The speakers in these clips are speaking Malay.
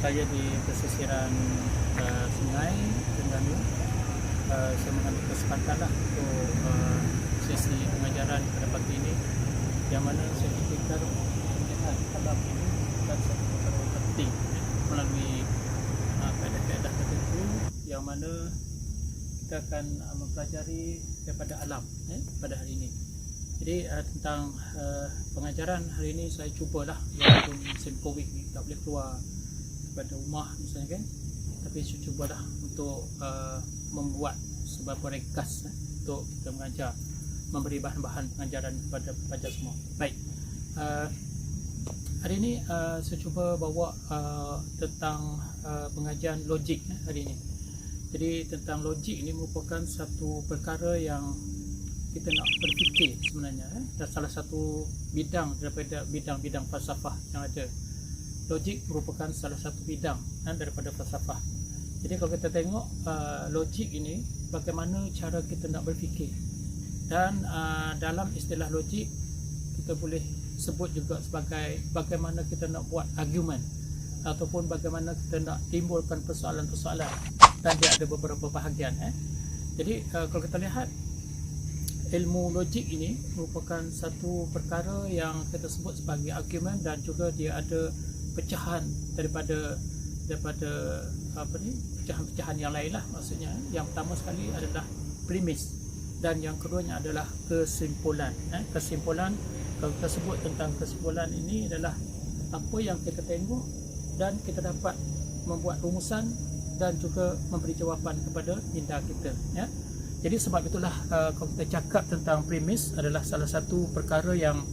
Saya di pesisiran Sungai Terengganu. Saya mengambil kesempatan lah untuk sesi pengajaran pada pagi ini, yang mana saya fikirkan melihat alam ini bukan satu perkara penting melalui kaedah-kaedah tertentu yang mana kita akan mempelajari daripada alam pada hari ini. Jadi tentang pengajaran hari ini saya cubalah, walaupun musim Covid ni tak boleh keluar daripada rumah misalnya kan, tapi saya cubalah untuk membuat sebuah ringkas untuk kita mengajar, memberi bahan-bahan pengajaran kepada pelajar semua. Baik, hari ini saya cuba bawa tentang pengajian logik hari ini. Jadi tentang logik ini merupakan satu perkara yang kita nak berfikir sebenarnya, dan salah satu bidang daripada bidang-bidang falsafah yang ada. Logik merupakan salah satu bidang daripada falsafah. Jadi kalau kita tengok logik ini, bagaimana cara kita nak berfikir, dan dalam istilah logik kita boleh sebut juga sebagai bagaimana kita nak buat argument, ataupun bagaimana kita nak timbulkan persoalan-persoalan, dan dia ada beberapa bahagian. Jadi kalau kita lihat ilmu logik ini merupakan satu perkara yang kita sebut sebagai argument, dan juga dia ada pecahan daripada pecahan-pecahan yang lain lah. Maksudnya yang pertama sekali adalah premis, dan yang keduanya adalah kesimpulan. Kesimpulan, kalau kita sebut tentang kesimpulan ini adalah apa yang kita tengok dan kita dapat membuat rumusan dan juga memberi jawapan kepada minda kita. Jadi sebab itulah kalau kita cakap tentang premis adalah salah satu perkara yang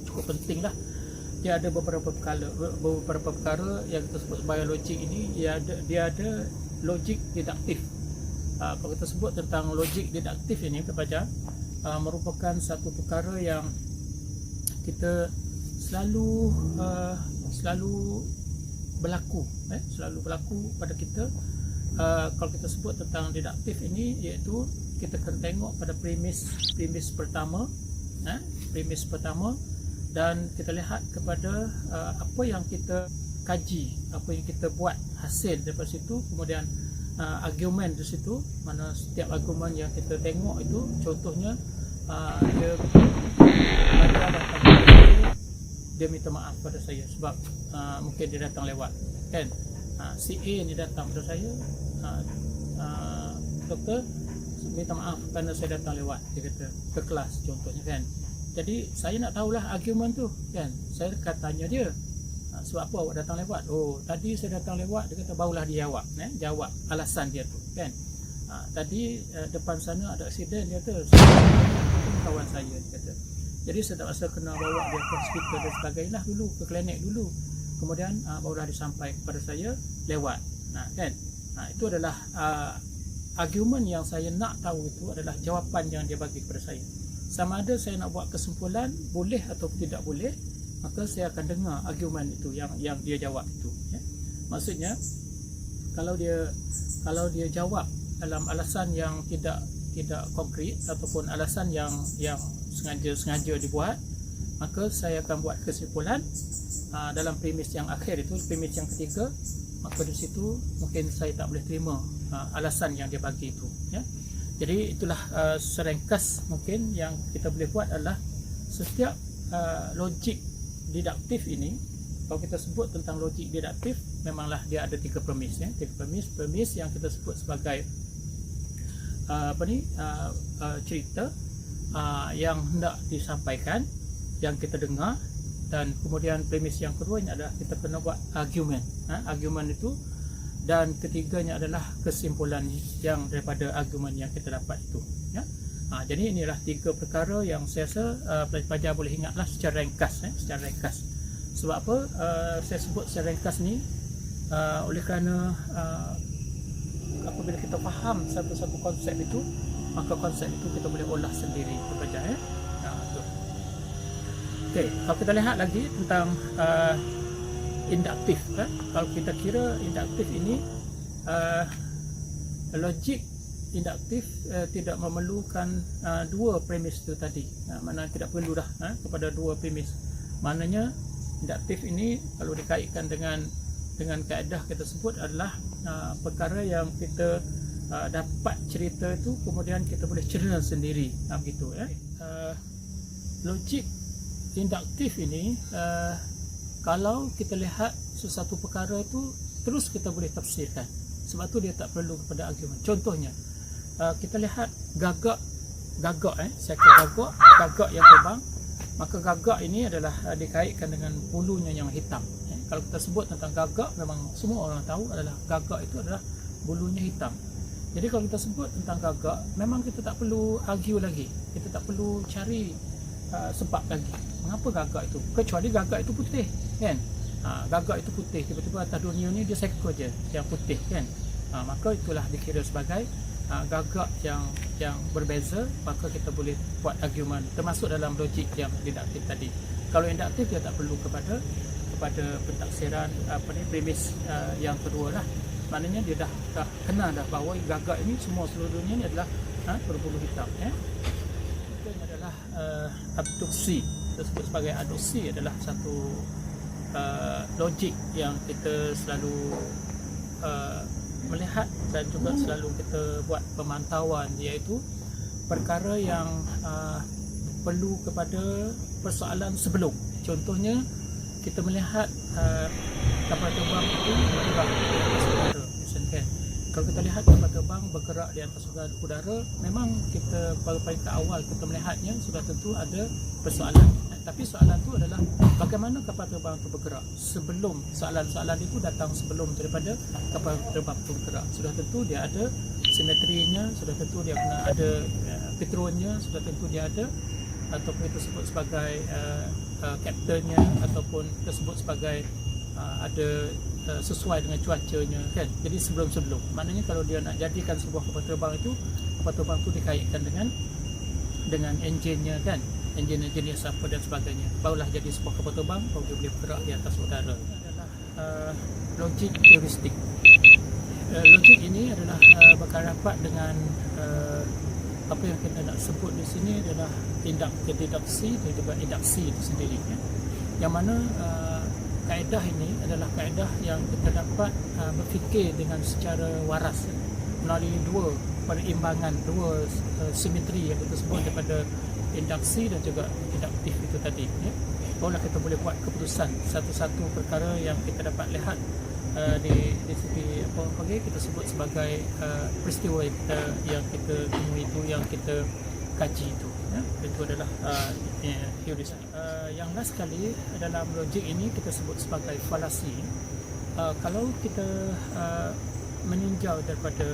cukup penting lah. Dia ada beberapa perkara yang kita sebut sebagai logik ini. Dia ada logik deduktif. Kalau kita sebut tentang logik deduktif ini kepada merupakan satu perkara yang kita selalu berlaku pada kita. Kalau kita sebut tentang deduktif ini, iaitu kita akan tengok pada premis pertama, dan kita lihat kepada apa yang kita kaji, apa yang kita buat hasil daripada situ, kemudian argumen di situ, mana setiap argumen yang kita tengok itu, contohnya dia datang kepada saya, dia minta maaf pada saya sebab mungkin dia datang lewat kan. Si A ni datang pada saya, doktor minta maaf kerana saya datang lewat, dia kata, ke kelas contohnya kan. Jadi saya nak tahulah argumen tu kan. Saya akan tanya dia, sebab apa awak datang lewat? Oh, tadi saya datang lewat, dia kata, barulah dia jawab alasan dia tu kan. Tadi depan sana ada aksiden, dia kata, kawan saya, dia kata. Jadi saya tak rasa kena bawa dia ke hospital dan sebagainya dulu, ke klinik dulu. Kemudian barulah disampaikan kepada saya lewat. Kan? Itu adalah argumen yang saya nak tahu, itu adalah jawapan yang dia bagi kepada saya. Sama ada saya nak buat kesimpulan boleh atau tidak boleh, maka saya akan dengar argumen itu yang dia jawab itu. Maksudnya kalau dia jawab dalam alasan yang tidak konkret, ataupun alasan yang sengaja dibuat, maka saya akan buat kesimpulan dalam premis yang akhir itu, premis yang ketiga. Maka di situ mungkin saya tak boleh terima alasan yang dia bagi itu. Jadi itulah serengkas mungkin yang kita boleh buat adalah setiap logik deduktif ini. Kalau kita sebut tentang logik deduktif, memanglah dia ada tiga premis. Premis yang kita sebut sebagai cerita yang hendak disampaikan, yang kita dengar. Dan kemudian premis yang keduanya adalah kita kena buat argumen, argumen itu. Dan ketiganya adalah kesimpulan yang daripada argumen yang kita dapat itu. Jadi inilah tiga perkara yang saya rasa pelajar boleh ingatlah secara ringkas. Sebab apa saya sebut secara ringkas ni? Oleh kerana apabila kita faham satu-satu konsep itu, maka konsep itu kita boleh olah sendiri pelajar. Okey, kalau kita lihat lagi tentang induktif. Kalau kita kira induktif ini, logik induktif tidak memerlukan dua premis itu tadi. Mana tidak perlu dah kepada dua premis. Maknanya induktif ini kalau dikaitkan dengan dengan kaedah kita sebut adalah perkara yang kita dapat cerita itu kemudian kita boleh cerna sendiri, begitu ya. Logik induktif ini kalau kita lihat sesuatu perkara itu terus kita boleh tafsirkan, sebab tu dia tak perlu kepada argument. Contohnya kita lihat gagak saya kata gagak yang terbang, maka gagak ini adalah dikaitkan dengan bulunya yang hitam. Kalau kita sebut tentang gagak, memang semua orang tahu adalah gagak itu adalah bulunya hitam. Jadi kalau kita sebut tentang gagak, memang kita tak perlu argue lagi, kita tak perlu cari sebab lagi mengapa gagak itu, kecuali gagak itu putih kan. Gagak itu putih, tiba-tiba atas dunia ni dia seko je yang putih kan. Maka itulah dikira sebagai gagak yang berbeza, maka kita boleh buat argument, termasuk dalam logik yang deduktif tadi. Kalau induktif dia tak perlu kepada pentaksiran premis yang kedua lah. Maknanya dia dah kenal dah bahawa gagak ini semua seluruh dunia ni adalah berbulu hitam ya. Itu adalah abduksi. Kita sebut sebagai abduksi adalah satu logik yang kita selalu melihat dan juga selalu kita buat pemantauan, iaitu perkara yang perlu kepada persoalan sebelum. Contohnya kita melihat kapal terbang itu bergerak di atas udara, misalkan. Kalau kita lihat kapal terbang bergerak di atas udara, memang kita paling ke awal kita melihatnya sudah tentu ada persoalan. Tapi soalan itu adalah bagaimana kapal terbang itu bergerak. Sebelum soalan-soalan itu datang sebelum daripada kapal terbang itu bergerak. Sudah tentu dia ada simetrinya, sudah tentu dia kena ada petronnya, sudah tentu dia ada, ataupun kita sebut sebagai kaptennya, ataupun kita sebut sebagai ada sesuai dengan cuacanya kan. Jadi sebelum-sebelum, maknanya kalau dia nak jadikan sebuah kapal terbang itu dikaitkan dengan enjinnya kan, enjin jenis apa dan sebagainya, barulah jadi sebuah kapal terbang, baru dia boleh bergerak di atas udara. Ini adalah logik heuristik. Logik ini adalah berkarapat dengan apa yang kita nak sebut di sini adalah deduksi dan juga induksi itu sendiri ya. Yang mana kaedah ini adalah kaedah yang kita dapat berfikir dengan secara waras melalui dua perimbangan, dua simetri yang kita sebut daripada induksi dan juga induktif itu tadi ya. Barulah kita boleh buat keputusan satu-satu perkara yang kita dapat lihat di segi apa kita sebut sebagai peristiwa yang kita temui itu, yang kita kaji itu ya. Itu adalah heuristik. Yang last sekali dalam logik ini kita sebut sebagai falasi. Kalau kita meninjau daripada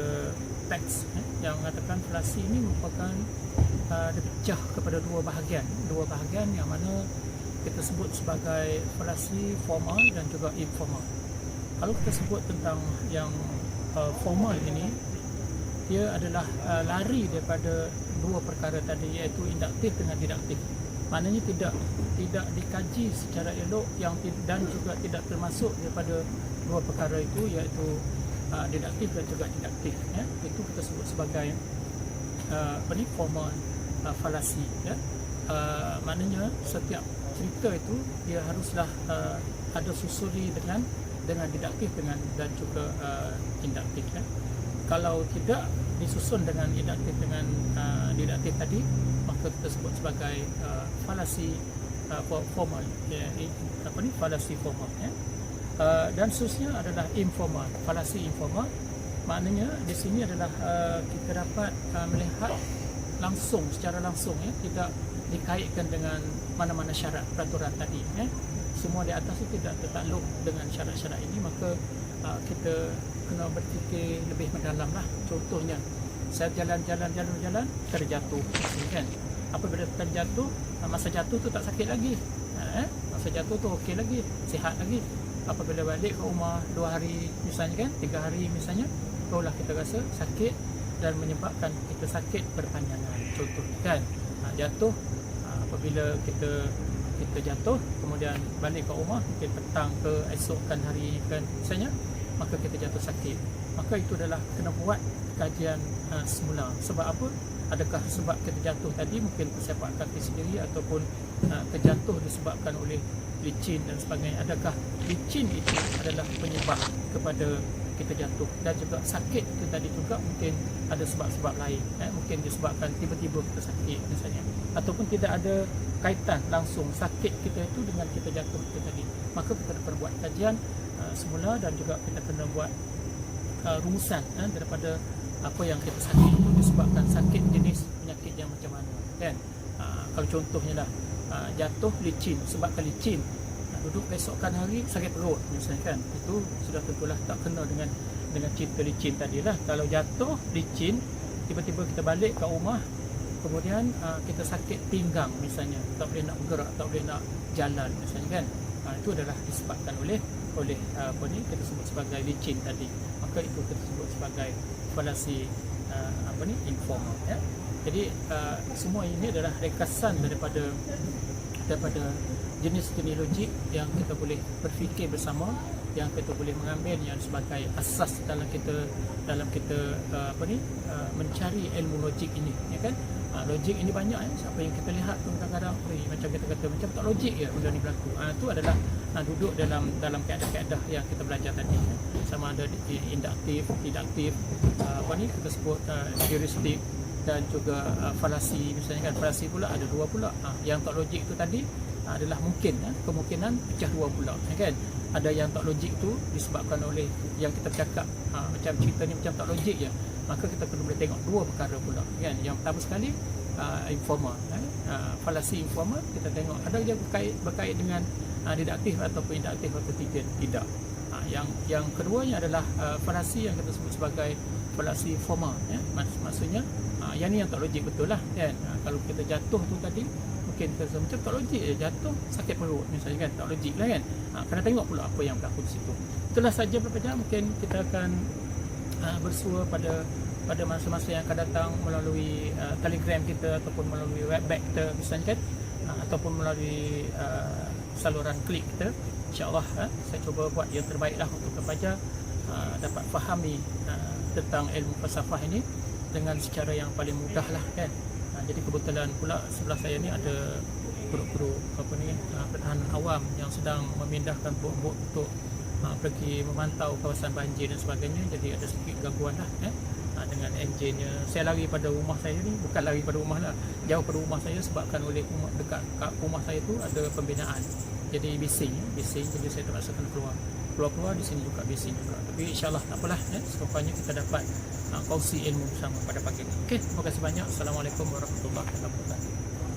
teks yang mengatakan falasi ini merupakan dipecah kepada dua bahagian yang mana kita sebut sebagai falasi formal dan juga informal. Kalau kita sebut tentang yang formal ini, dia adalah lari daripada dua perkara tadi, iaitu induktif dengan deduktif. Maknanya tidak dikaji secara elok dan juga tidak termasuk daripada dua perkara itu, iaitu deduktif dan juga induktif ya. Itu kita sebut sebagai formal falasi ya. Maknanya setiap cerita itu dia haruslah ada susuri dengan deduktif dan juga induktif ya. Kalau tidak disusun dengan induktif dengan deduktif tadi, maka kita sebut sebagai falasi formal ya, falasi formal ya. Dan seterusnya adalah informal, falasi informal. Maknanya di sini adalah kita dapat melihat secara langsung ya, tidak dikaitkan dengan mana-mana syarat peraturan tadi ya. Semua di atas itu tidak tertakluk dengan syarat-syarat ini, maka kita kena berfikir lebih mendalam lah. Contohnya, saya jalan terjatuh kan. Apabila terjatuh, masa jatuh tu tak sakit lagi, masa jatuh tu okey lagi, sihat lagi. Apabila balik ke rumah 2 hari misalnya kan, 3 hari misalnya, barulah kita rasa sakit dan menyebabkan kita sakit berpanjangan. Contoh kan, jatuh, apabila kita jatuh kemudian balik ke rumah, mungkin petang ke esokkan hari kan misalnya, maka kita jatuh sakit. Maka itu adalah kena buat kajian semula. Sebab apa? adakah sebab kita jatuh tadi mungkin tersepak kaki sendiri ataupun terjatuh disebabkan oleh licin dan sebagainya. Adakah licin itu adalah penyebab kepada kita jatuh, dan juga sakit itu tadi juga mungkin ada sebab-sebab lain, mungkin disebabkan tiba-tiba kita sakit misalnya, ataupun tidak ada kaitan langsung sakit kita itu dengan kita jatuh itu tadi. Maka kita akan buat kajian semula, dan juga kita kena buat rumusan daripada apa yang kita sakit itu disebabkan sakit jenis penyakit yang macam mana, kan. Kalau contohnya lah jatuh licin, sebabkan licin, duduk besokkan hari sakit perut misalnya, kan, itu sudah tentulah tak kena dengan cerita licin tadi lah. Kalau jatuh licin, tiba-tiba kita balik ke rumah, kemudian kita sakit pinggang misalnya, tak boleh nak bergerak, tak boleh nak jalan misalnya, kan, itu adalah disebabkan oleh kita sebut sebagai licin tadi. Maka itu kita sebut sebagai falasi informal, ya. Jadi semua ini adalah rekasan daripada jenis-jenis logik yang kita boleh berfikir bersama, yang kita boleh mengambilnya sebagai asas dalam kita mencari ilmu logik ini, ya kan. Logik ini banyak, siapa yang kita lihat pun kadang-kadang macam kita kata macam tak logik ya benda ni berlaku. Itu adalah duduk dalam kaedah-kaedah yang kita belajar tadi, ya. Sama ada induktif, deduktif, kita sebut heuristik, dan juga falasi misalnya, kan. Falasi pula ada dua pula. Yang tak logik itu tadi adalah mungkin kemungkinan pecah dua pula, kan. Ada yang tak logik tu disebabkan oleh yang kita cakap, macam cerita ni macam tak logik je, maka kita kena boleh tengok dua perkara pula, kan. Yang pertama sekali informal, falasi informal, kita tengok ada yang berkait dengan deduktif ataupun induktif atau tidak. Yang keduanya adalah falasi yang kita sebut sebagai falasi formal, ya. Maksudnya yang ni yang tak logik betul lah, kan. Kalau kita jatuh tu tadi mungkin kita macam tak logik je, jatuh sakit perut misalnya, kan, tak logik lah, kan. Kena tengok pula apa yang berlaku di situ. Itulah saja beberapa, mungkin kita akan bersua pada masa-masa yang akan datang melalui Telegram kita ataupun melalui webback kita misalnya, kan, ataupun melalui saluran klik kita. InsyaAllah saya cuba buat yang terbaik lah untuk kepada dapat fahami tentang ilmu falsafah ini dengan secara yang paling mudah lah, kan. Jadi kebetulan pula sebelah saya ni ada guru-guru pertahanan awam yang sedang memindahkan bot-bot untuk pergi memantau kawasan banjir dan sebagainya. Jadi ada sedikit gangguan lah, dengan enjinnya. Saya lari pada rumah saya ni, bukan lari pada rumah lah, jauh pada rumah saya, sebabkan oleh dekat rumah saya tu ada pembinaan. Jadi bising, jadi saya terpaksa kena keluar di sini juga bising juga. Tapi insyaAllah tak apalah, sekiranya kita dapat kongsi ilmu bersama pada pagi ini. Okey, terima kasih banyak. Assalamualaikum warahmatullahi wabarakatuh.